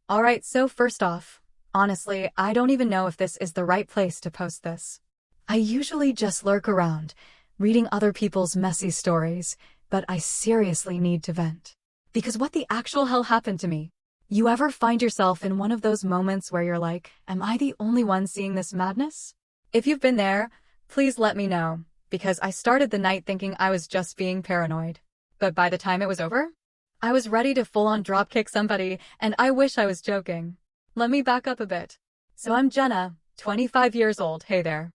Alright, so first off, honestly, I don't even know if this is the right place to post this. I usually just lurk around, reading other people's messy stories, but I seriously need to vent. Because what the actual hell happened to me? You ever find yourself in one of those moments where you're like, am I the only one seeing this madness? If you've been there, please let me know, because I started the night thinking I was just being paranoid. But by the time it was over, I was ready to full-on dropkick somebody, and I wish I was joking. Let me back up a bit. So I'm Jenna, 25 years old, hey there.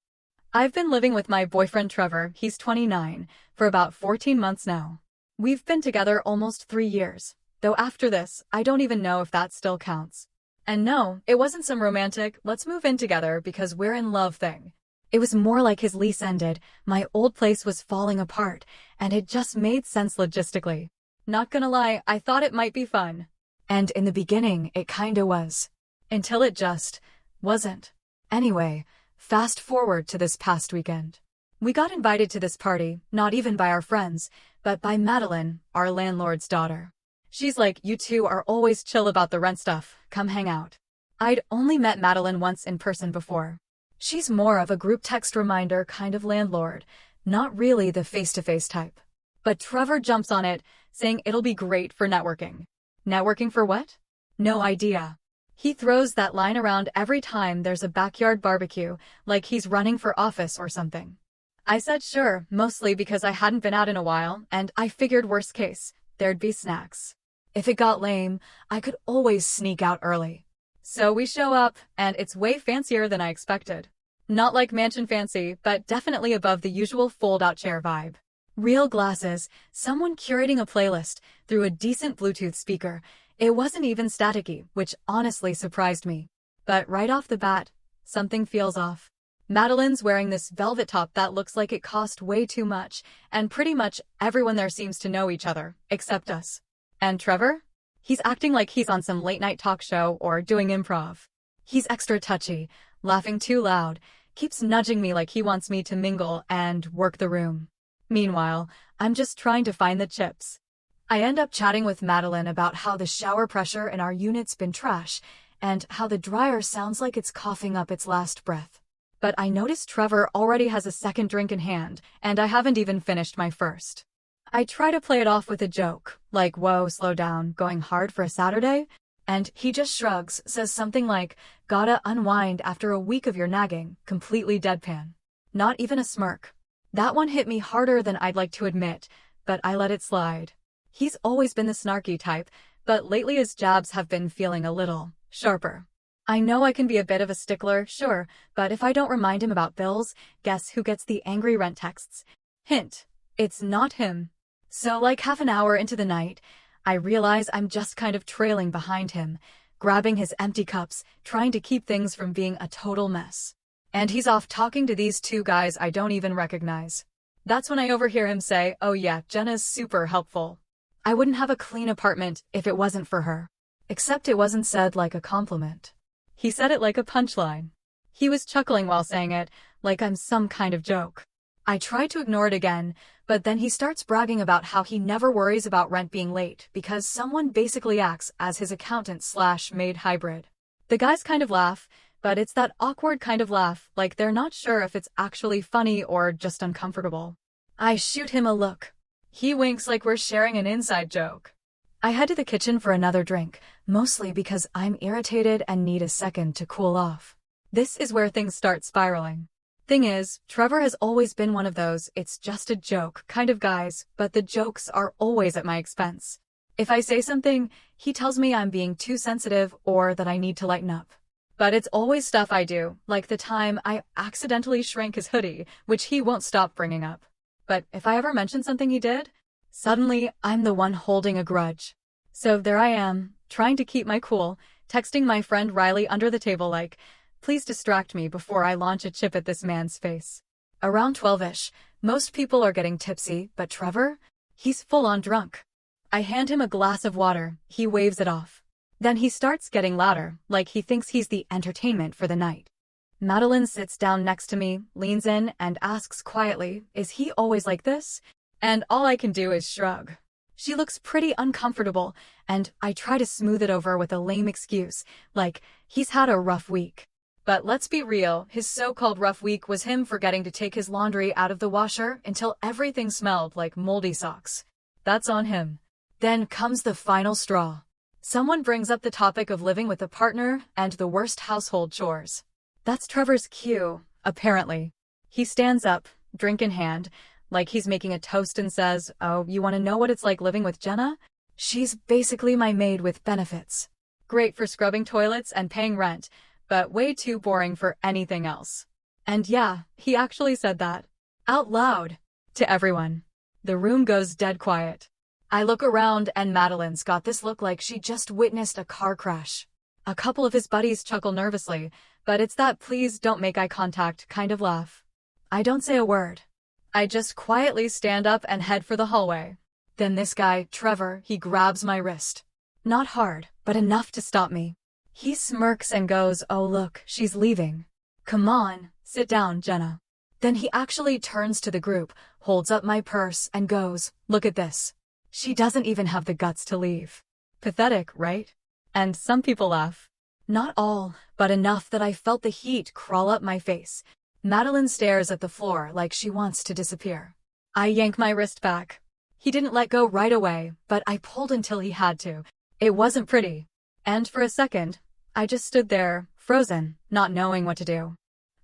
I've been living with my boyfriend Trevor, he's 29, for about 14 months now. We've been together almost 3 years, though after this, I don't even know if that still counts. And no, it wasn't some romantic, let's move in together because we're in love thing. It was more like his lease ended, my old place was falling apart, and it just made sense logistically. Not gonna lie, I thought it might be fun. And in the beginning, it kinda was. Until it just wasn't. Anyway, fast forward to this past weekend. We got invited to this party, not even by our friends, but by Madeline, our landlord's daughter. She's like, you two are always chill about the rent stuff, come hang out. I'd only met Madeline once in person before. She's more of a group text reminder kind of landlord, not really the face-to-face type. But Trevor jumps on it, saying it'll be great for networking. Networking for what? No idea. He throws that line around every time there's a backyard barbecue, like he's running for office or something. I said sure, mostly because I hadn't been out in a while, and I figured worst case, there'd be snacks. If it got lame, I could always sneak out early. So we show up, and it's way fancier than I expected. Not like mansion fancy, but definitely above the usual fold-out chair vibe. Real glasses, someone curating a playlist through a decent Bluetooth speaker. It wasn't even staticky, which honestly surprised me. But right off the bat, something feels off. Madeline's wearing this velvet top that looks like it cost way too much, and pretty much everyone there seems to know each other, except us. And Trevor? He's acting like he's on some late-night talk show or doing improv. He's extra touchy, laughing too loud, keeps nudging me like he wants me to mingle and work the room. Meanwhile, I'm just trying to find the chips. I end up chatting with Madeline about how the shower pressure in our unit's been trash, and how the dryer sounds like it's coughing up its last breath. But I notice Trevor already has a second drink in hand, and I haven't even finished my first. I try to play it off with a joke, like whoa, slow down, going hard for a Saturday? And he just shrugs, says something like, gotta unwind after a week of your nagging, completely deadpan. Not even a smirk. That one hit me harder than I'd like to admit, but I let it slide. He's always been the snarky type, but lately his jabs have been feeling a little sharper. I know I can be a bit of a stickler, sure, but if I don't remind him about bills, guess who gets the angry rent texts? Hint, it's not him. So like half an hour into the night, I realize I'm just kind of trailing behind him, grabbing his empty cups, trying to keep things from being a total mess. And he's off talking to these two guys I don't even recognize. That's when I overhear him say, oh yeah, Jenna's super helpful. I wouldn't have a clean apartment if it wasn't for her. Except it wasn't said like a compliment. He said it like a punchline. He was chuckling while saying it, like I'm some kind of joke. I try to ignore it again, but then he starts bragging about how he never worries about rent being late because someone basically acts as his accountant/maid hybrid. The guys kind of laugh, but it's that awkward kind of laugh, like they're not sure if it's actually funny or just uncomfortable. I shoot him a look. He winks like we're sharing an inside joke. I head to the kitchen for another drink, mostly because I'm irritated and need a second to cool off. This is where things start spiraling. Thing is, Trevor has always been one of those it's just a joke kind of guys, but the jokes are always at my expense. If I say something, he tells me I'm being too sensitive or that I need to lighten up. But it's always stuff I do, like the time I accidentally shrank his hoodie, which he won't stop bringing up. But if I ever mention something he did, suddenly I'm the one holding a grudge. So there I am, trying to keep my cool, texting my friend Riley under the table like, please distract me before I launch a chip at this man's face. Around 12-ish, most people are getting tipsy, but Trevor? He's full-on drunk. I hand him a glass of water, he waves it off. Then he starts getting louder, like he thinks he's the entertainment for the night. Madeline sits down next to me, leans in, and asks quietly, is he always like this? And all I can do is shrug. She looks pretty uncomfortable, and I try to smooth it over with a lame excuse, like he's had a rough week. But let's be real, his so-called rough week was him forgetting to take his laundry out of the washer until everything smelled like moldy socks. That's on him. Then comes the final straw. Someone brings up the topic of living with a partner and the worst household chores. That's Trevor's cue, apparently. He stands up, drink in hand, like he's making a toast and says, "Oh, you want to know what it's like living with Jenna? She's basically my maid with benefits. Great for scrubbing toilets and paying rent, but way too boring for anything else." And yeah, he actually said that. Out loud. To everyone. The room goes dead quiet. I look around and Madeline's got this look like she just witnessed a car crash. A couple of his buddies chuckle nervously, but it's that please don't make eye contact kind of laugh. I don't say a word. I just quietly stand up and head for the hallway. Then this guy, Trevor, he grabs my wrist. Not hard, but enough to stop me. He smirks and goes, "Oh look, she's leaving. Come on, sit down, Jenna." Then he actually turns to the group, holds up my purse, and goes, "Look at this. She doesn't even have the guts to leave." Pathetic, right? And some people laugh. Not all, but enough that I felt the heat crawl up my face. Madeline stares at the floor like she wants to disappear. I yank my wrist back. He didn't let go right away, but I pulled until he had to. It wasn't pretty. And for a second, I just stood there, frozen, not knowing what to do.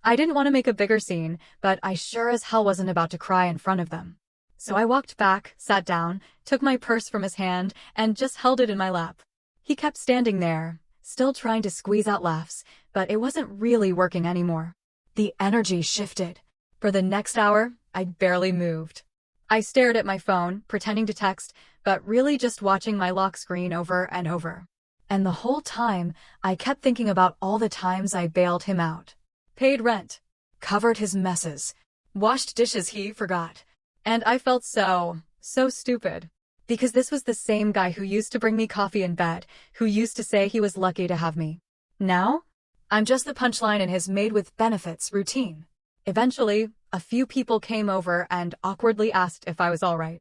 I didn't want to make a bigger scene, but I sure as hell wasn't about to cry in front of them. So I walked back, sat down, took my purse from his hand, and just held it in my lap. He kept standing there, still trying to squeeze out laughs, but it wasn't really working anymore. The energy shifted. For the next hour, I barely moved. I stared at my phone, pretending to text, but really just watching my lock screen over and over. And the whole time, I kept thinking about all the times I bailed him out. Paid rent. Covered his messes. Washed dishes he forgot. And I felt so stupid. Because this was the same guy who used to bring me coffee in bed, who used to say he was lucky to have me. Now, I'm just the punchline in his Maid with benefits routine. Eventually, a few people came over and awkwardly asked if I was all right.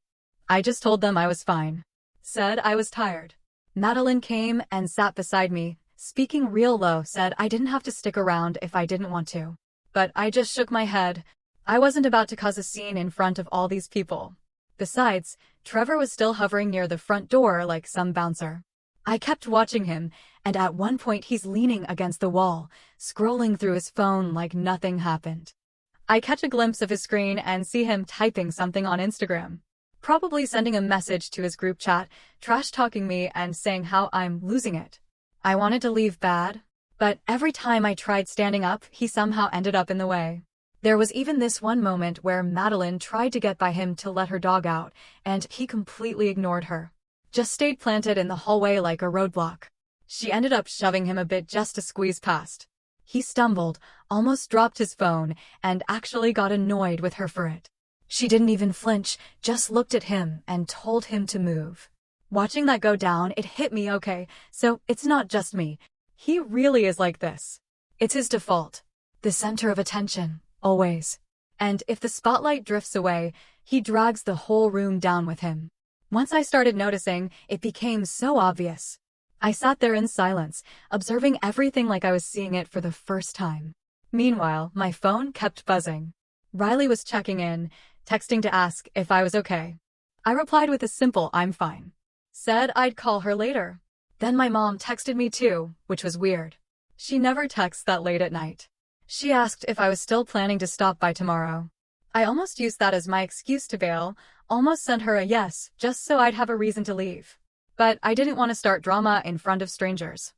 I just told them I was fine. Said I was tired. Madeline came and sat beside me, speaking real low, said I didn't have to stick around if I didn't want to. But I just shook my head. I wasn't about to cause a scene in front of all these people. Besides, Trevor was still hovering near the front door like some bouncer. I kept watching him, and at one point he's leaning against the wall, scrolling through his phone like nothing happened. I catch a glimpse of his screen and see him typing something on Instagram. Probably sending a message to his group chat, trash-talking me and saying how I'm losing it. I wanted to leave bad, but every time I tried standing up, he somehow ended up in the way. There was even this one moment where Madeline tried to get by him to let her dog out, and he completely ignored her. Just stayed planted in the hallway like a roadblock. She ended up shoving him a bit just to squeeze past. He stumbled, almost dropped his phone, and actually got annoyed with her for it. She didn't even flinch, just looked at him and told him to move. Watching that go down, it hit me, okay, so it's not just me. He really is like this. It's his default. The center of attention, always. And if the spotlight drifts away, he drags the whole room down with him. Once I started noticing, it became so obvious. I sat there in silence, observing everything like I was seeing it for the first time. Meanwhile, my phone kept buzzing. Riley was checking in, texting to ask if I was okay. I replied with a simple "I'm fine." Said I'd call her later. Then my mom texted me too, which was weird. She never texts that late at night. She asked if I was still planning to stop by tomorrow. I almost used that as my excuse to bail, almost sent her a yes, just so I'd have a reason to leave. But I didn't want to start drama in front of strangers.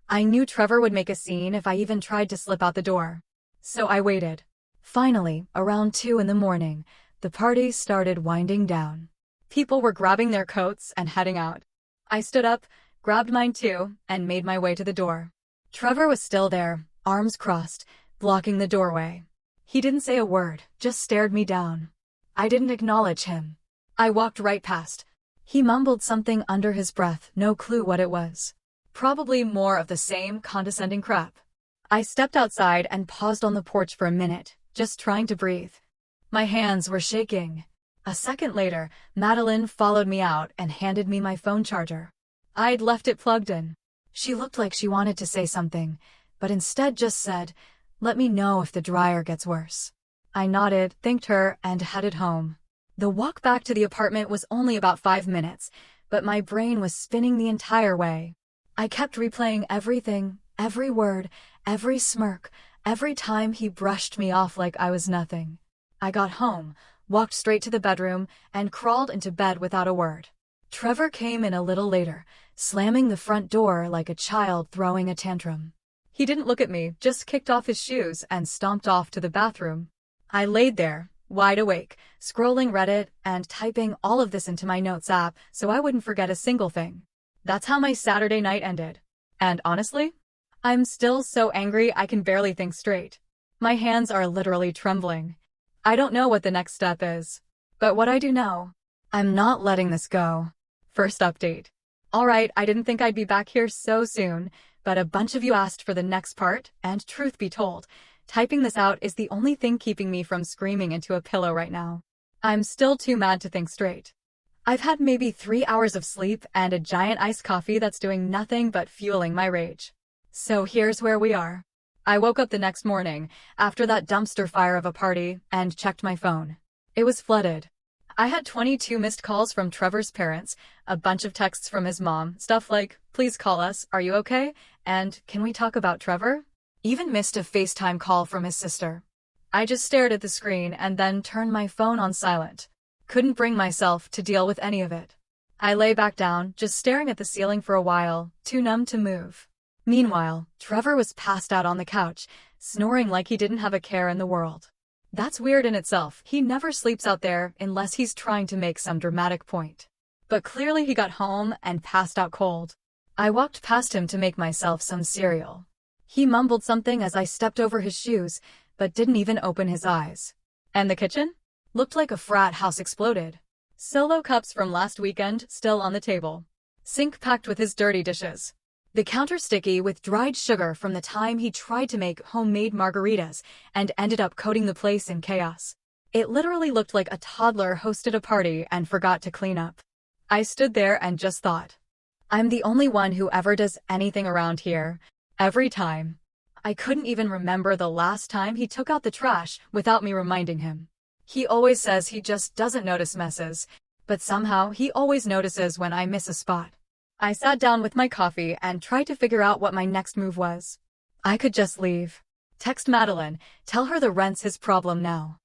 I knew Trevor would make a scene if I even tried to slip out the door. So I waited. Finally, around 2 in the morning, the party started winding down. People were grabbing their coats and heading out. I stood up, grabbed mine too, and made my way to the door. Trevor was still there, arms crossed, blocking the doorway. He didn't say a word, just stared me down. I didn't acknowledge him. I walked right past. He mumbled something under his breath, no clue what it was. Probably more of the same condescending crap. I stepped outside and paused on the porch for a minute, just trying to breathe. My hands were shaking. A second later, Madeline followed me out and handed me my phone charger. I'd left it plugged in. She looked like she wanted to say something, but instead just said, "Let me know if the dryer gets worse." I nodded, thanked her, and headed home. The walk back to the apartment was only about 5 minutes, but my brain was spinning the entire way. I kept replaying everything, every word, every smirk, every time he brushed me off like I was nothing. I got home, walked straight to the bedroom, and crawled into bed without a word. Trevor came in a little later, slamming the front door like a child throwing a tantrum. He didn't look at me, just kicked off his shoes and stomped off to the bathroom. I laid there, wide awake, scrolling Reddit and typing all of this into my notes app so I wouldn't forget a single thing. That's how my Saturday night ended. And honestly, I'm still so angry I can barely think straight. My hands are literally trembling. I don't know what the next step is. But what I do know, I'm not letting this go. First update. Alright, I didn't think I'd be back here so soon, but a bunch of you asked for the next part, and truth be told, typing this out is the only thing keeping me from screaming into a pillow right now. I'm still too mad to think straight. I've had maybe 3 hours of sleep and a giant iced coffee that's doing nothing but fueling my rage. So here's where we are. I woke up the next morning, after that dumpster fire of a party, and checked my phone. It was flooded. I had 22 missed calls from Trevor's parents, a bunch of texts from his mom, stuff like, "Please call us, are you okay?" and "Can we talk about Trevor?" Even missed a FaceTime call from his sister. I just stared at the screen and then turned my phone on silent. Couldn't bring myself to deal with any of it. I lay back down, just staring at the ceiling for a while, too numb to move. Meanwhile, Trevor was passed out on the couch, snoring like he didn't have a care in the world. That's weird in itself. He never sleeps out there unless he's trying to make some dramatic point. But clearly he got home and passed out cold. I walked past him to make myself some cereal. He mumbled something as I stepped over his shoes, but didn't even open his eyes. And the kitchen? Looked like a frat house exploded. Solo cups from last weekend still on the table. Sink packed with his dirty dishes. The counter sticky with dried sugar from the time he tried to make homemade margaritas and ended up coating the place in chaos. It literally looked like a toddler hosted a party and forgot to clean up. I stood there and just thought, I'm the only one who ever does anything around here. Every time. I couldn't even remember the last time he took out the trash without me reminding him. He always says he just doesn't notice messes, but somehow he always notices when I miss a spot. I sat down with my coffee and tried to figure out what my next move was. I could just leave. Text Madeline, tell her the rent's his problem now.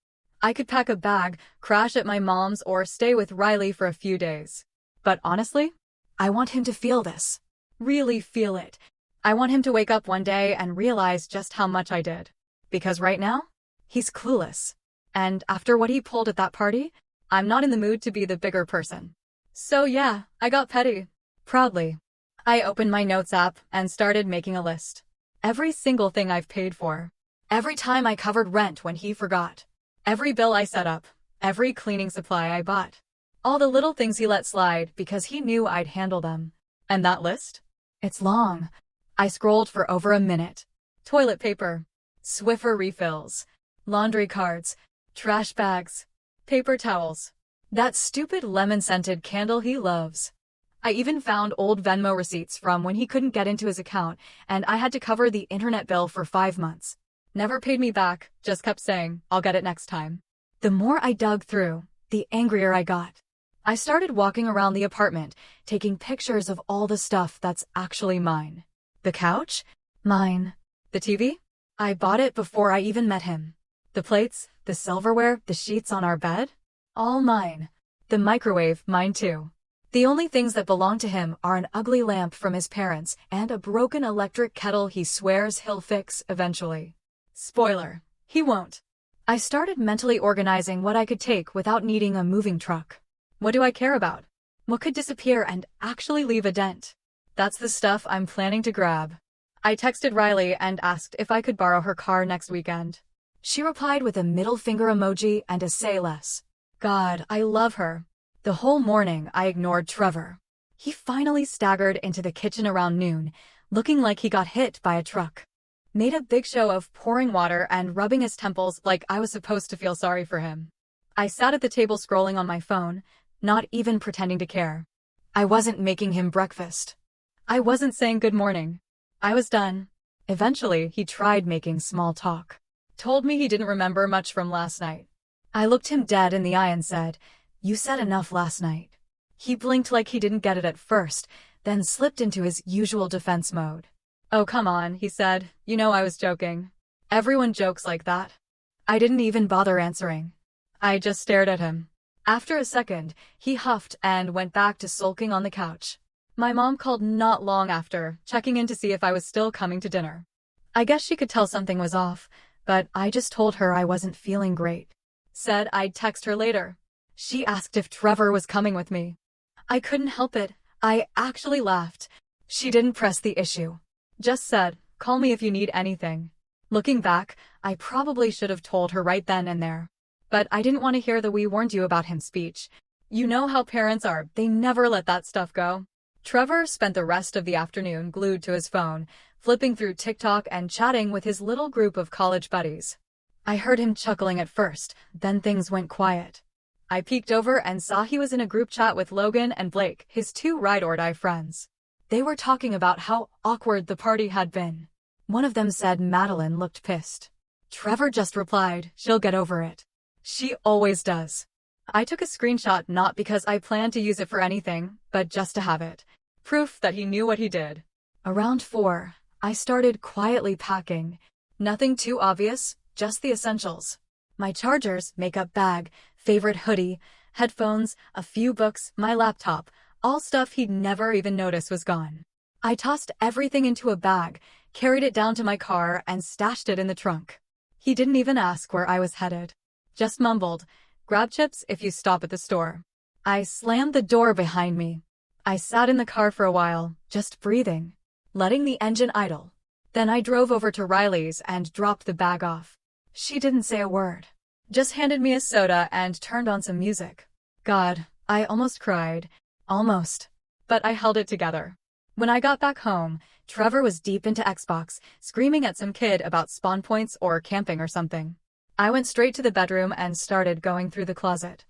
I could pack a bag, crash at my mom's, or stay with Riley for a few days. But honestly, I want him to feel this. Really feel it. I want him to wake up one day and realize just how much I did. Because right now, he's clueless. And after what he pulled at that party, I'm not in the mood to be the bigger person. So yeah, I got petty. Proudly. I opened my notes app and started making a list. Every single thing I've paid for. Every time I covered rent when he forgot. Every bill I set up. Every cleaning supply I bought. All the little things he let slide because he knew I'd handle them. And that list? It's long. I scrolled for over a minute. Toilet paper. Swiffer refills. Laundry cards. Trash bags. Paper towels. That stupid lemon-scented candle he loves. I even found old Venmo receipts from when he couldn't get into his account, and I had to cover the internet bill for 5 months. Never paid me back, just kept saying, I'll get it next time. The more I dug through, the angrier I got. I started walking around the apartment, taking pictures of all the stuff that's actually mine. The couch? Mine. The TV? I bought it before I even met him. The plates, the silverware, the sheets on our bed? All mine. The microwave, mine too. The only things that belong to him are an ugly lamp from his parents and a broken electric kettle he swears he'll fix eventually. Spoiler, he won't. I started mentally organizing what I could take without needing a moving truck. What do I care about? What could disappear and actually leave a dent? That's the stuff I'm planning to grab. I texted Riley and asked if I could borrow her car next weekend. She replied with a middle finger emoji and a say less. God, I love her. The whole morning I ignored Trevor. He finally staggered into the kitchen around noon, looking like he got hit by a truck. Made a big show of pouring water and rubbing his temples like I was supposed to feel sorry for him. I sat at the table scrolling on my phone, not even pretending to care. I wasn't making him breakfast. I wasn't saying good morning. I was done. Eventually, he tried making small talk. Told me he didn't remember much from last night. I looked him dead in the eye and said, "You said enough last night." He blinked like he didn't get it at first, then slipped into his usual defense mode. "Oh, come on," he said. "You know I was joking. Everyone jokes like that." I didn't even bother answering. I just stared at him. After a second, he huffed and went back to sulking on the couch. My mom called not long after, checking in to see if I was still coming to dinner. I guess she could tell something was off, but I just told her I wasn't feeling great. Said I'd text her later. She asked if Trevor was coming with me. I couldn't help it. I actually laughed. She didn't press the issue. Just said, "Call me if you need anything." Looking back, I probably should have told her right then and there. But I didn't want to hear the "we warned you about him" speech. You know how parents are, they never let that stuff go. Trevor spent the rest of the afternoon glued to his phone, flipping through TikTok and chatting with his little group of college buddies. I heard him chuckling at first, then things went quiet. I peeked over and saw he was in a group chat with Logan and Blake, his two ride-or-die friends. They were talking about how awkward the party had been. One of them said Madeline looked pissed. Trevor just replied, "She'll get over it. She always does." I took a screenshot not because I planned to use it for anything, but just to have it. Proof that he knew what he did. Around 4, I started quietly packing. Nothing too obvious, just the essentials. My chargers, makeup bag, favorite hoodie, headphones, a few books, my laptop, all stuff he'd never even notice was gone. I tossed everything into a bag, carried it down to my car, and stashed it in the trunk. He didn't even ask where I was headed. Just mumbled, "Grab chips if you stop at the store." I slammed the door behind me. I sat in the car for a while, just breathing, letting the engine idle. Then I drove over to Riley's and dropped the bag off. She didn't say a word, just handed me a soda and turned on some music. God, I almost cried. Almost. But I held it together. When I got back home, Trevor was deep into Xbox, screaming at some kid about spawn points or camping or something. I went straight to the bedroom and started going through the closet.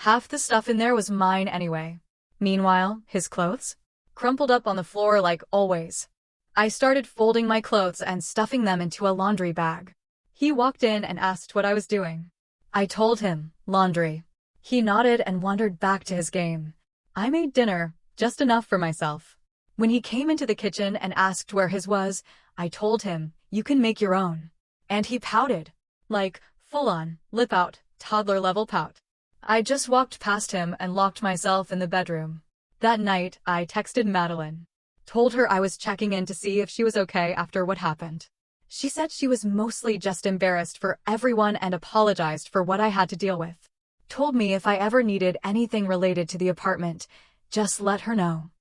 Half the stuff in there was mine anyway. Meanwhile, his clothes? Crumpled up on the floor like always. I started folding my clothes and stuffing them into a laundry bag. He walked in and asked what I was doing. I told him, laundry. He nodded and wandered back to his game. I made dinner, just enough for myself. When he came into the kitchen and asked where his was, I told him, "You can make your own." And he pouted. Like, full-on, lip-out, toddler-level pout. I just walked past him and locked myself in the bedroom. That night, I texted Madeline. Told her I was checking in to see if she was okay after what happened. She said she was mostly just embarrassed for everyone and apologized for what I had to deal with. Told me if I ever needed anything related to the apartment, just let her know.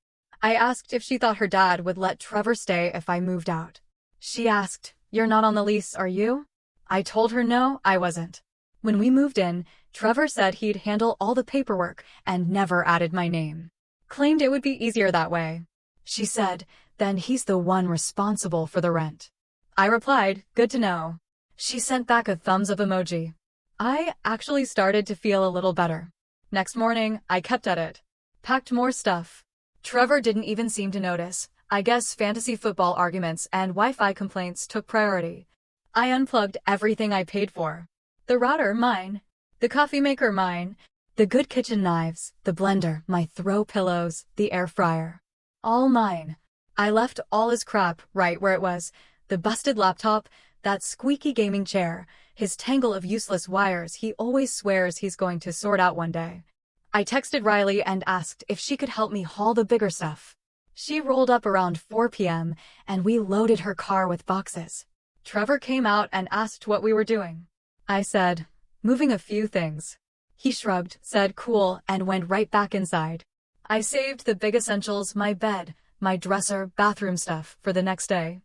I asked if she thought her dad would let Trevor stay if I moved out. She asked, "You're not on the lease, are you?" I told her no, I wasn't. When we moved in, Trevor said he'd handle all the paperwork and never added my name. Claimed it would be easier that way. She said, "Then he's the one responsible for the rent." I replied, "Good to know." She sent back a thumbs up emoji. I actually started to feel a little better. Next morning, I kept at it. Packed more stuff. Trevor didn't even seem to notice. I guess fantasy football arguments and Wi-Fi complaints took priority. I unplugged everything I paid for. The router, mine. The coffee maker, mine. The good kitchen knives, the blender, my throw pillows, the air fryer. All mine. I left all his crap right where it was. The busted laptop, that squeaky gaming chair, his tangle of useless wires he always swears he's going to sort out one day. I texted Riley and asked if she could help me haul the bigger stuff. She rolled up around 4 p.m. and we loaded her car with boxes. Trevor came out and asked what we were doing. I said, "Moving a few things." He shrugged, said cool, and went right back inside. I saved the big essentials, my bed, my dresser, bathroom stuff, for the next day.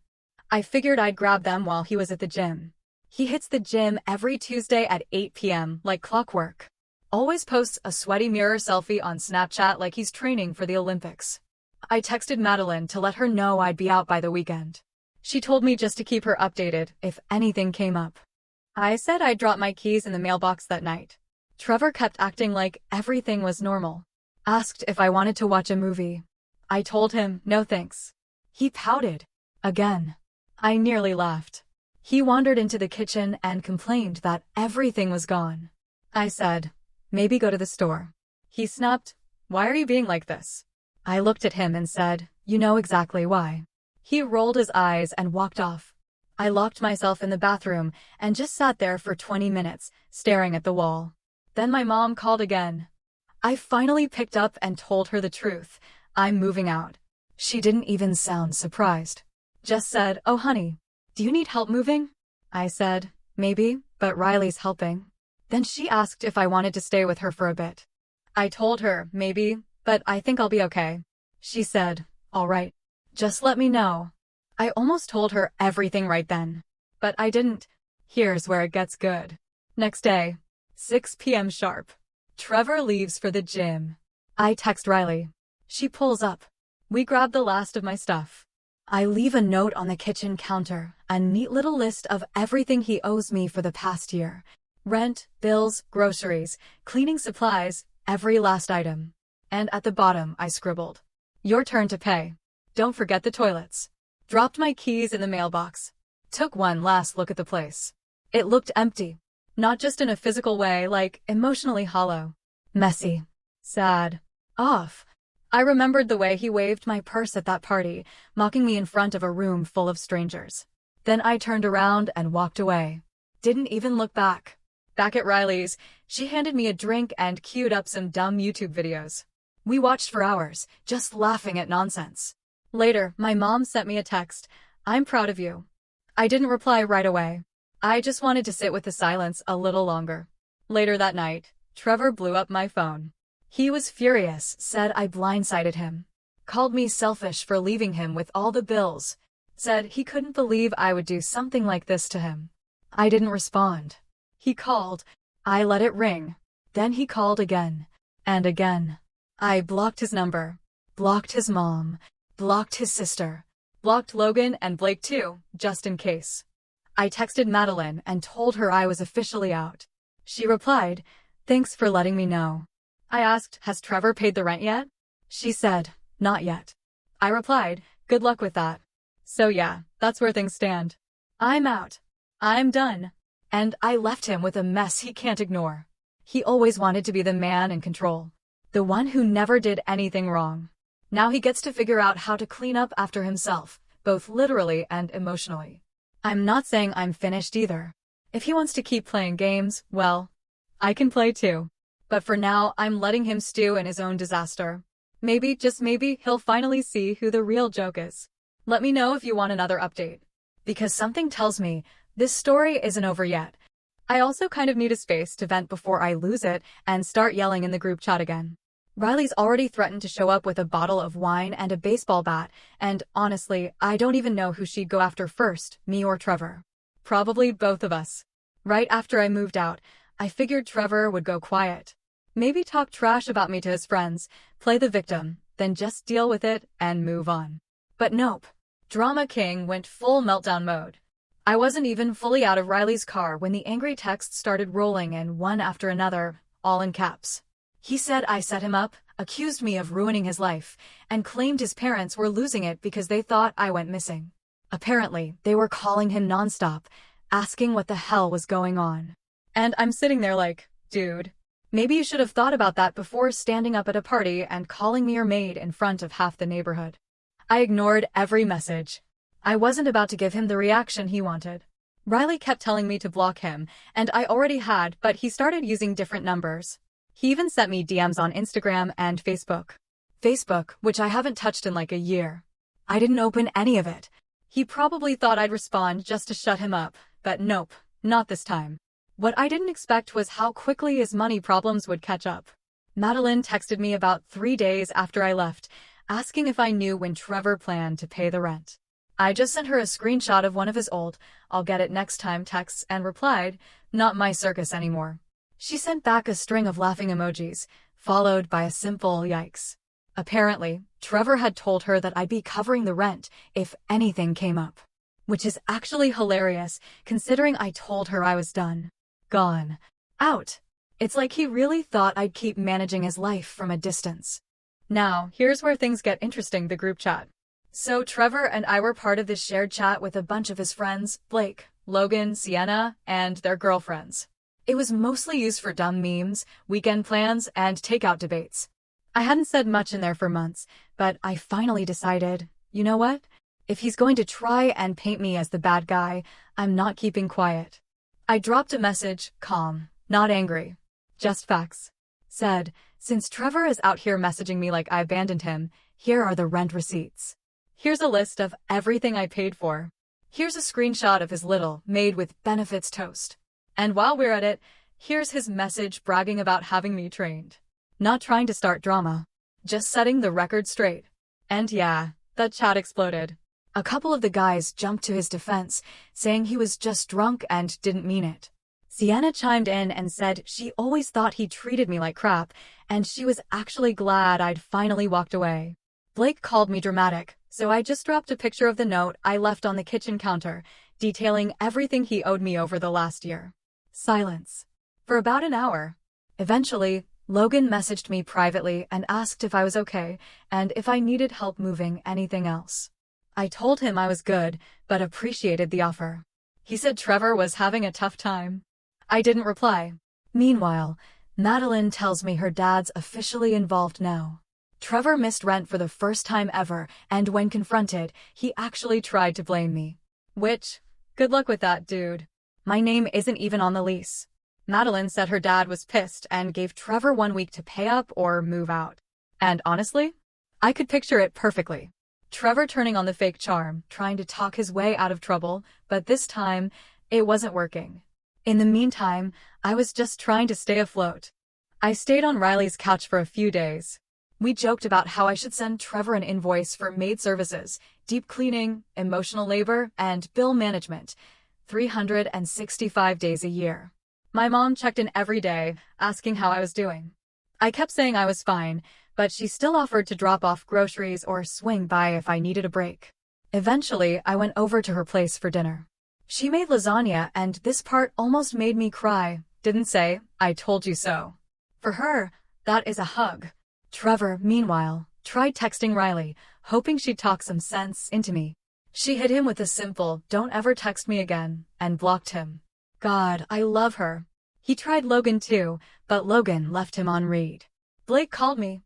I figured I'd grab them while he was at the gym. He hits the gym every Tuesday at 8 p.m. like clockwork. Always posts a sweaty mirror selfie on Snapchat like he's training for the Olympics. I texted Madeline to let her know I'd be out by the weekend. She told me just to keep her updated if anything came up. I said I'd drop my keys in the mailbox that night. Trevor kept acting like everything was normal. Asked if I wanted to watch a movie. I told him, no thanks. He pouted. Again. I nearly laughed. He wandered into the kitchen and complained that everything was gone. I said, maybe go to the store. He snapped, why are you being like this? I looked at him and said, you know exactly why. He rolled his eyes and walked off. I locked myself in the bathroom and just sat there for 20 minutes, staring at the wall. Then my mom called again. I finally picked up and told her the truth. I'm moving out. She didn't even sound surprised. Just said, oh honey, do you need help moving? I said, maybe, but Riley's helping. Then she asked if I wanted to stay with her for a bit. I told her, maybe, but I think I'll be okay. She said, all right. Just let me know. I almost told her everything right then. But I didn't. Here's where it gets good. Next day, 6 p.m. sharp. Trevor leaves for the gym. I text Riley. She pulls up. We grab the last of my stuff. I leave a note on the kitchen counter, a neat little list of everything he owes me for the past year. Rent, bills, groceries, cleaning supplies, every last item. And at the bottom I scribbled, your turn to pay. Don't forget the toilets. Dropped my keys in the mailbox. Took one last look at the place. It looked empty. Not just in a physical way, like emotionally hollow. Messy. Sad. Off. I remembered the way he waved my purse at that party, mocking me in front of a room full of strangers. Then I turned around and walked away. Didn't even look back. Back at Riley's, she handed me a drink and queued up some dumb YouTube videos. We watched for hours, just laughing at nonsense. Later, my mom sent me a text, I'm proud of you. I didn't reply right away. I just wanted to sit with the silence a little longer. Later that night, Trevor blew up my phone. He was furious, said I blindsided him. Called me selfish for leaving him with all the bills. Said he couldn't believe I would do something like this to him. I didn't respond. He called. I let it ring. Then he called again. And again. I blocked his number. Blocked his mom. Blocked his sister. Blocked Logan and Blake too, just in case. I texted Madeline and told her I was officially out. She replied, thanks for letting me know. I asked, has Trevor paid the rent yet? She said, not yet. I replied, good luck with that. So yeah, that's where things stand. I'm out. I'm done. And I left him with a mess he can't ignore. He always wanted to be the man in control. The one who never did anything wrong. Now he gets to figure out how to clean up after himself, both literally and emotionally. I'm not saying I'm finished either. If he wants to keep playing games, well, I can play too. But for now, I'm letting him stew in his own disaster. Maybe, just maybe, he'll finally see who the real joke is. Let me know if you want another update. Because something tells me this story isn't over yet. I also kind of need a space to vent before I lose it and start yelling in the group chat again. Riley's already threatened to show up with a bottle of wine and a baseball bat, and honestly, I don't even know who she'd go after first, me or Trevor. Probably both of us. Right after I moved out, I figured Trevor would go quiet. Maybe talk trash about me to his friends, play the victim, then just deal with it and move on. But nope. Drama King went full meltdown mode. I wasn't even fully out of Riley's car when the angry texts started rolling in one after another, all in caps. He said I set him up, accused me of ruining his life, and claimed his parents were losing it because they thought I went missing. Apparently, they were calling him nonstop, asking what the hell was going on. And I'm sitting there like, dude, maybe you should have thought about that before standing up at a party and calling me your maid in front of half the neighborhood. I ignored every message. I wasn't about to give him the reaction he wanted. Riley kept telling me to block him, and I already had, but he started using different numbers. He even sent me DMs on Instagram and Facebook. Facebook, which I haven't touched in like a year. I didn't open any of it. He probably thought I'd respond just to shut him up, but nope, not this time. What I didn't expect was how quickly his money problems would catch up. Madeline texted me about 3 days after I left, asking if I knew when Trevor planned to pay the rent. I just sent her a screenshot of one of his old, I'll get it next time texts and replied, not my circus anymore. She sent back a string of laughing emojis, followed by a simple yikes. Apparently, Trevor had told her that I'd be covering the rent if anything came up. Which is actually hilarious, considering I told her I was done. Gone. Out. It's like he really thought I'd keep managing his life from a distance. Now, here's where things get interesting, the group chat. So Trevor and I were part of this shared chat with a bunch of his friends, Blake, Logan, Sienna, and their girlfriends. It was mostly used for dumb memes, weekend plans, and takeout debates. I hadn't said much in there for months, but I finally decided, you know what? If he's going to try and paint me as the bad guy, I'm not keeping quiet. I dropped a message, calm, not angry. Just facts. Said, since Trevor is out here messaging me like I abandoned him, here are the rent receipts. Here's a list of everything I paid for. Here's a screenshot of his little Maid with benefits toast. And while we're at it, here's his message bragging about having me trained. Not trying to start drama. Just setting the record straight. And yeah, that chat exploded. A couple of the guys jumped to his defense, saying he was just drunk and didn't mean it. Sienna chimed in and said she always thought he treated me like crap, and she was actually glad I'd finally walked away. Blake called me dramatic, so I just dropped a picture of the note I left on the kitchen counter, detailing everything he owed me over the last year. Silence. For about an hour. Eventually, Logan messaged me privately and asked if I was okay, and if I needed help moving anything else. I told him I was good, but appreciated the offer. He said Trevor was having a tough time. I didn't reply. Meanwhile, Madeline tells me her dad's officially involved now. Trevor missed rent for the first time ever, and when confronted, he actually tried to blame me. Which, good luck with that, dude. My name isn't even on the lease. Madeline said her dad was pissed and gave Trevor 1 week to pay up or move out. And honestly, I could picture it perfectly. Trevor turning on the fake charm, trying to talk his way out of trouble, but this time, it wasn't working. In the meantime, I was just trying to stay afloat. I stayed on Riley's couch for a few days. We joked about how I should send Trevor an invoice for maid services, deep cleaning, emotional labor, and bill management, 365 days a year. My mom checked in every day, asking how I was doing. I kept saying I was fine, but she still offered to drop off groceries or swing by if I needed a break. Eventually, I went over to her place for dinner. She made lasagna, and this part almost made me cry. Didn't say, I told you so. For her, that is a hug. Trevor, meanwhile, tried texting Riley, hoping she'd talk some sense into me. She hit him with a simple, don't ever text me again, and blocked him. God, I love her. He tried Logan too, but Logan left him on read. Blake called me.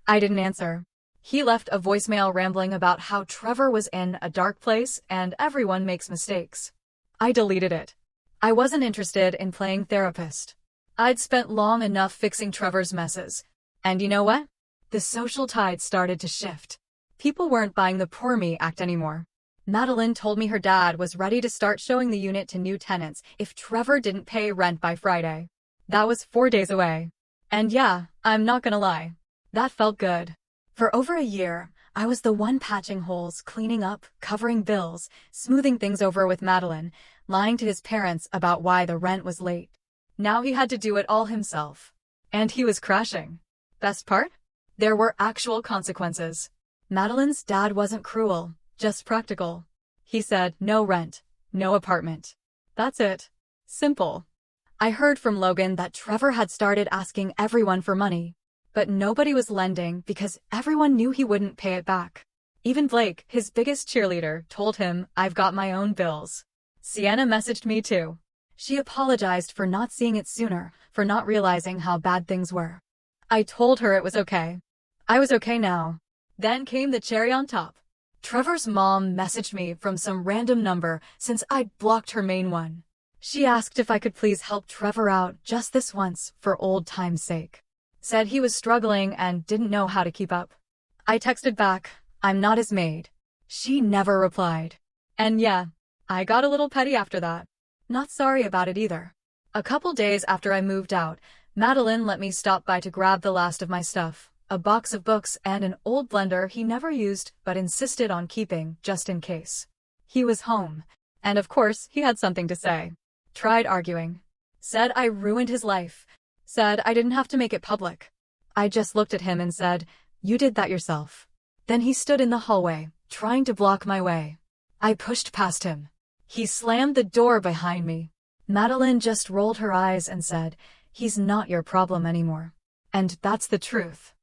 I didn't answer. He left a voicemail rambling about how Trevor was in a dark place and everyone makes mistakes. I deleted it. I wasn't interested in playing therapist. I'd spent long enough fixing Trevor's messes. And you know what? The social tide started to shift. People weren't buying the poor me act anymore. Madeline told me her dad was ready to start showing the unit to new tenants if Trevor didn't pay rent by Friday. That was 4 days away. And yeah, I'm not gonna lie. That felt good. For over a year, I was the one patching holes, cleaning up, covering bills, smoothing things over with Madeline, lying to his parents about why the rent was late. Now he had to do it all himself. And he was crashing. Best part? There were actual consequences. Madeline's dad wasn't cruel, just practical. He said, no rent, no apartment. That's it. Simple. I heard from Logan that Trevor had started asking everyone for money. But nobody was lending because everyone knew he wouldn't pay it back. Even Blake, his biggest cheerleader, told him, I've got my own bills. Sienna messaged me too. She apologized for not seeing it sooner, for not realizing how bad things were. I told her it was okay. I was okay now. Then came the cherry on top. Trevor's mom messaged me from some random number since I'd blocked her main one. She asked if I could please help Trevor out just this once for old time's sake. Said he was struggling and didn't know how to keep up. I texted back, I'm not his maid. She never replied. And yeah, I got a little petty after that. Not sorry about it either. A couple days after I moved out, Madeline let me stop by to grab the last of my stuff, a box of books and an old blender he never used but insisted on keeping just in case. He was home, and of course he had something to say. Tried arguing. Said I ruined his life. Said I didn't have to make it public. I just looked at him and said, you did that yourself. Then he stood in the hallway, trying to block my way. I pushed past him. He slammed the door behind me. Madeline just rolled her eyes and said, He's not your problem anymore. And that's the truth.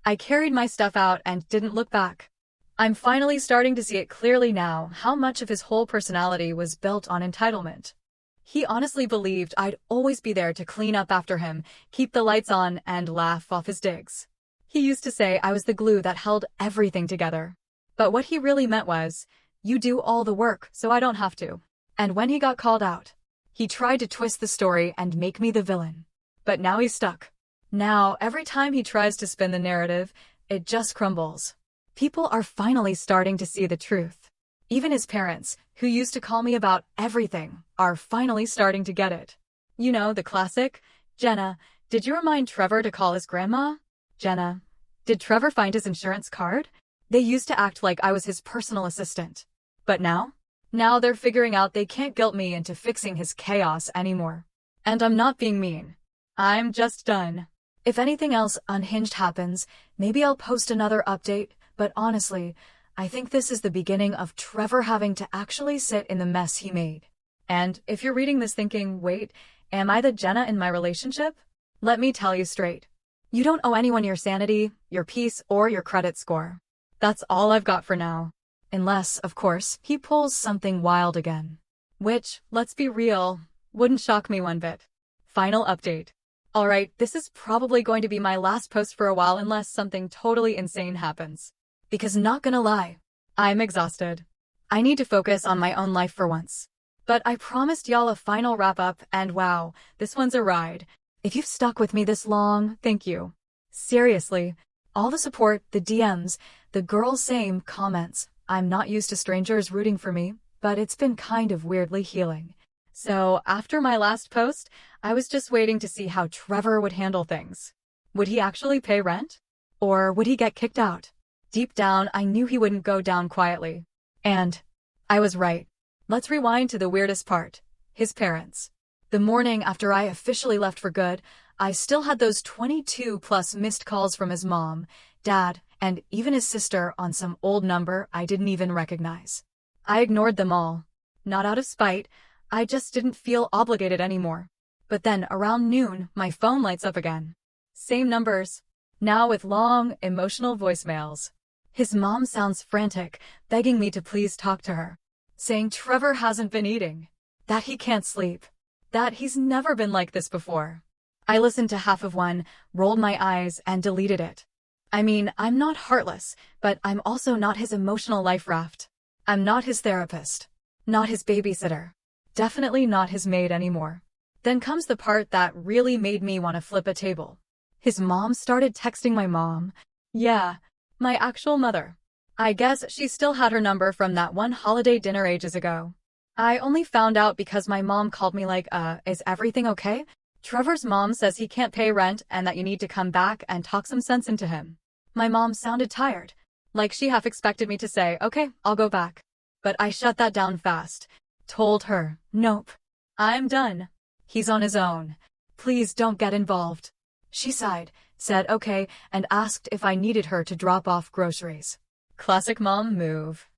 I carried my stuff out and didn't look back. I'm finally starting to see it clearly now how much of his whole personality was built on entitlement. He honestly believed I'd always be there to clean up after him, keep the lights on, and laugh off his digs. He used to say I was the glue that held everything together. But what he really meant was, you do all the work so I don't have to. And when he got called out, he tried to twist the story and make me the villain. But now he's stuck. Now, every time he tries to spin the narrative, it just crumbles. People are finally starting to see the truth. Even his parents, who used to call me about everything, are finally starting to get it. You know, the classic, Jenna, did you remind Trevor to call his grandma? Jenna, did Trevor find his insurance card? They used to act like I was his personal assistant. But now? Now they're figuring out they can't guilt me into fixing his chaos anymore. And I'm not being mean. I'm just done. If anything else unhinged happens, maybe I'll post another update, but honestly, I think this is the beginning of Trevor having to actually sit in the mess he made. And if you're reading this thinking, wait, am I the Jenna in my relationship? Let me tell you straight. You don't owe anyone your sanity, your peace, or your credit score. That's all I've got for now. Unless, of course, he pulls something wild again. Which, let's be real, wouldn't shock me one bit. Final update. Alright, this is probably going to be my last post for a while unless something totally insane happens. Because not gonna lie, I'm exhausted. I need to focus on my own life for once. But I promised y'all a final wrap-up, and wow, this one's a ride. If you've stuck with me this long, thank you. Seriously. All the support, the DMs, the girls' same comments. I'm not used to strangers rooting for me, but it's been kind of weirdly healing. So, after my last post, I was just waiting to see how Trevor would handle things. Would he actually pay rent? Or would he get kicked out? Deep down, I knew he wouldn't go down quietly. And I was right. Let's rewind to the weirdest part. His parents. The morning after I officially left for good, I still had those 22+ missed calls from his mom, dad, and even his sister on some old number I didn't even recognize. I ignored them all. Not out of spite, I just didn't feel obligated anymore. But then around noon, my phone lights up again. Same numbers. Now with long, emotional voicemails. His mom sounds frantic, begging me to please talk to her. Saying Trevor hasn't been eating. That he can't sleep. That he's never been like this before. I listened to half of one, rolled my eyes, and deleted it. I mean, I'm not heartless, but I'm also not his emotional life raft. I'm not his therapist. Not his babysitter. Definitely not his maid anymore. Then comes the part that really made me want to flip a table. His mom started texting my mom. Yeah, my actual mother. I guess she still had her number from that one holiday dinner ages ago. I only found out because my mom called me like, is everything okay? Trevor's mom says he can't pay rent and that you need to come back and talk some sense into him. My mom sounded tired. Like she half expected me to say, okay, I'll go back. But I shut that down fast. Told her, nope. I'm done. He's on his own. Please don't get involved. She sighed, said okay, and asked if I needed her to drop off groceries. Classic mom move.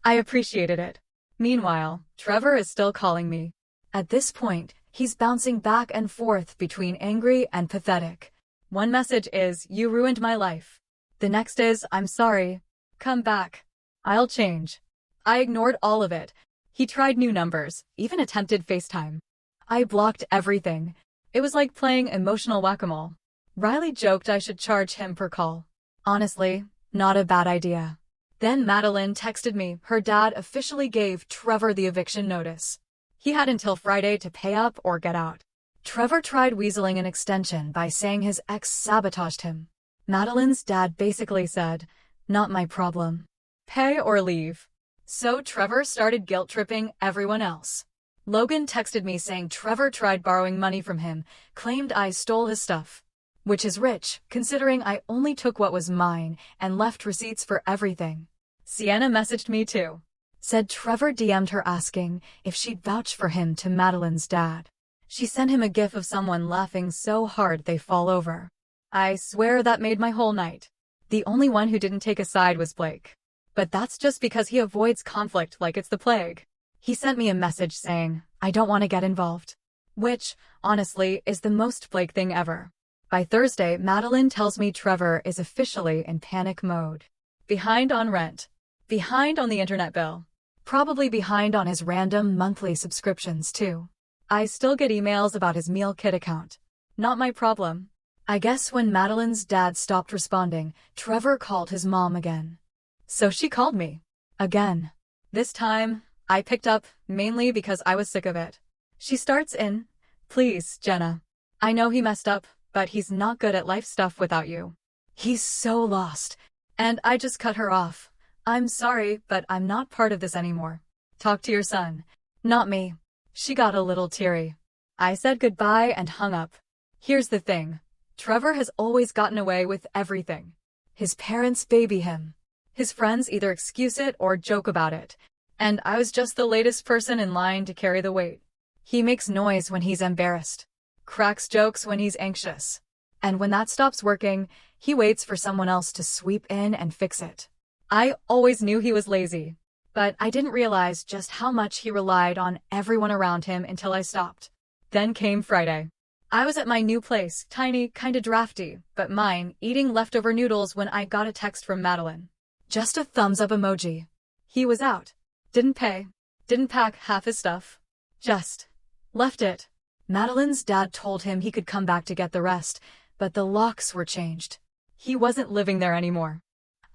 I appreciated it. Meanwhile, Trevor is still calling me. At this point, he's bouncing back and forth between angry and pathetic. One message is, you ruined my life. The next is, I'm sorry. Come back. I'll change. I ignored all of it. He tried new numbers, even attempted FaceTime. I blocked everything. It was like playing emotional whack-a-mole. Riley joked I should charge him per call. Honestly, not a bad idea. Then Madeline texted me her dad officially gave Trevor the eviction notice. He had until Friday to pay up or get out. Trevor tried weaseling an extension by saying his ex sabotaged him. Madeline's dad basically said, not my problem. Pay or leave. So Trevor started guilt-tripping everyone else. Logan texted me saying Trevor tried borrowing money from him, claimed I stole his stuff. Which is rich, considering I only took what was mine and left receipts for everything. Sienna messaged me too. Said Trevor DM'd her asking if she'd vouch for him to Madeline's dad. She sent him a gif of someone laughing so hard they fall over. I swear that made my whole night. The only one who didn't take a side was Blake. But that's just because he avoids conflict like it's the plague. He sent me a message saying, I don't want to get involved. Which, honestly, is the most Blake thing ever. By Thursday, Madeline tells me Trevor is officially in panic mode. Behind on rent. Behind on the internet bill. Probably behind on his random monthly subscriptions too. I still get emails about his meal kit account. Not my problem. I guess when Madeline's dad stopped responding, Trevor called his mom again. So she called me. Again. This time, I picked up, mainly because I was sick of it. She starts in, "Please, Jenna. I know he messed up, but he's not good at life stuff without you. He's so lost." And I just cut her off. "I'm sorry, but I'm not part of this anymore. Talk to your son. Not me." She got a little teary. I said goodbye and hung up. Here's the thing. Trevor has always gotten away with everything. His parents baby him. His friends either excuse it or joke about it. And I was just the latest person in line to carry the weight. He makes noise when he's embarrassed. Cracks jokes when he's anxious. And when that stops working, he waits for someone else to sweep in and fix it. I always knew he was lazy, but I didn't realize just how much he relied on everyone around him until I stopped. Then came Friday. I was at my new place, tiny, kinda drafty, but mine, eating leftover noodles when I got a text from Madeline. Just a thumbs up emoji. He was out. Didn't pay. Didn't pack half his stuff. Just left it. Madeline's dad told him he could come back to get the rest, but the locks were changed. He wasn't living there anymore.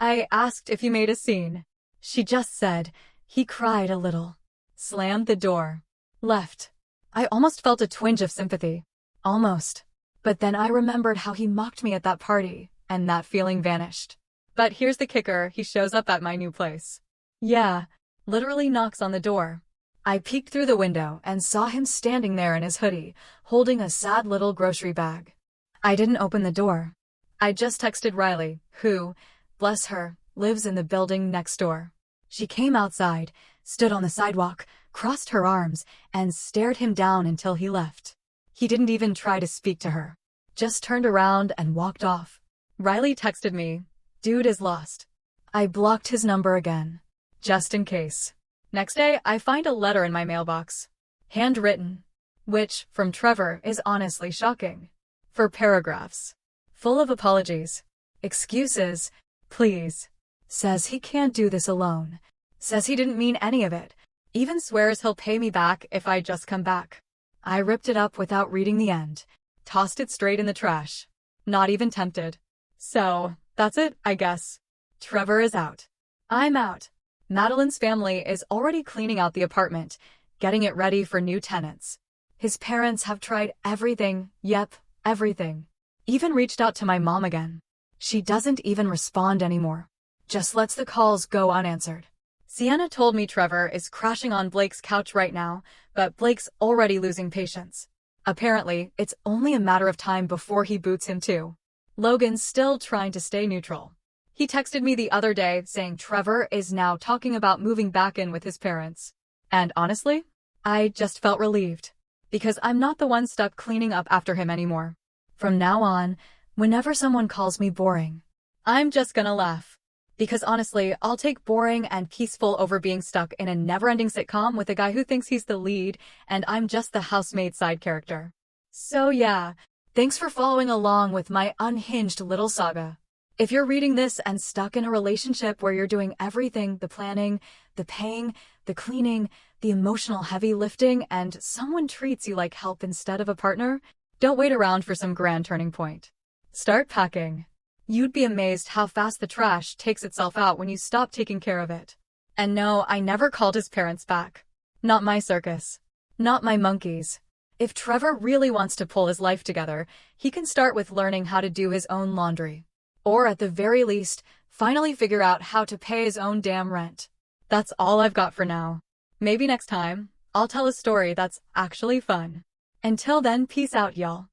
I asked if he made a scene. She just said, he cried a little. Slammed the door. Left. I almost felt a twinge of sympathy. Almost. But then I remembered how he mocked me at that party, and that feeling vanished. But here's the kicker, he shows up at my new place. Yeah, literally knocks on the door. I peeked through the window and saw him standing there in his hoodie, holding a sad little grocery bag. I didn't open the door. I just texted Riley, who, bless her, lives in the building next door. She came outside, stood on the sidewalk, crossed her arms, and stared him down until he left. He didn't even try to speak to her. Just turned around and walked off. Riley texted me, "Dude is lost." I blocked his number again. Just in case. Next day, I find a letter in my mailbox. Handwritten. Which, from Trevor, is honestly shocking. 4 paragraphs. Full of apologies. Excuses. Please. Says he can't do this alone. Says he didn't mean any of it. Even swears he'll pay me back if I just come back. I ripped it up without reading the end. Tossed it straight in the trash. Not even tempted. So, that's it, I guess. Trevor is out. I'm out. Madeline's family is already cleaning out the apartment, getting it ready for new tenants. His parents have tried everything, yep, everything. Even reached out to my mom again. She doesn't even respond anymore. Just lets the calls go unanswered. Sienna told me Trevor is crashing on Blake's couch right now, but Blake's already losing patience. Apparently, it's only a matter of time before he boots him too. Logan's still trying to stay neutral. He texted me the other day saying Trevor is now talking about moving back in with his parents. And honestly, I just felt relieved. Because I'm not the one stuck cleaning up after him anymore. From now on, whenever someone calls me boring, I'm just gonna laugh. Because honestly, I'll take boring and peaceful over being stuck in a never-ending sitcom with a guy who thinks he's the lead, and I'm just the housemaid side character. So yeah, thanks for following along with my unhinged little saga. If you're reading this and stuck in a relationship where you're doing everything, the planning, the paying, the cleaning, the emotional heavy lifting, and someone treats you like help instead of a partner, don't wait around for some grand turning point. Start packing. You'd be amazed how fast the trash takes itself out when you stop taking care of it. And no, I never called his parents back. Not my circus. Not my monkeys. If Trevor really wants to pull his life together, he can start with learning how to do his own laundry. Or at the very least, finally figure out how to pay his own damn rent. That's all I've got for now. Maybe next time, I'll tell a story that's actually fun. Until then, peace out, y'all.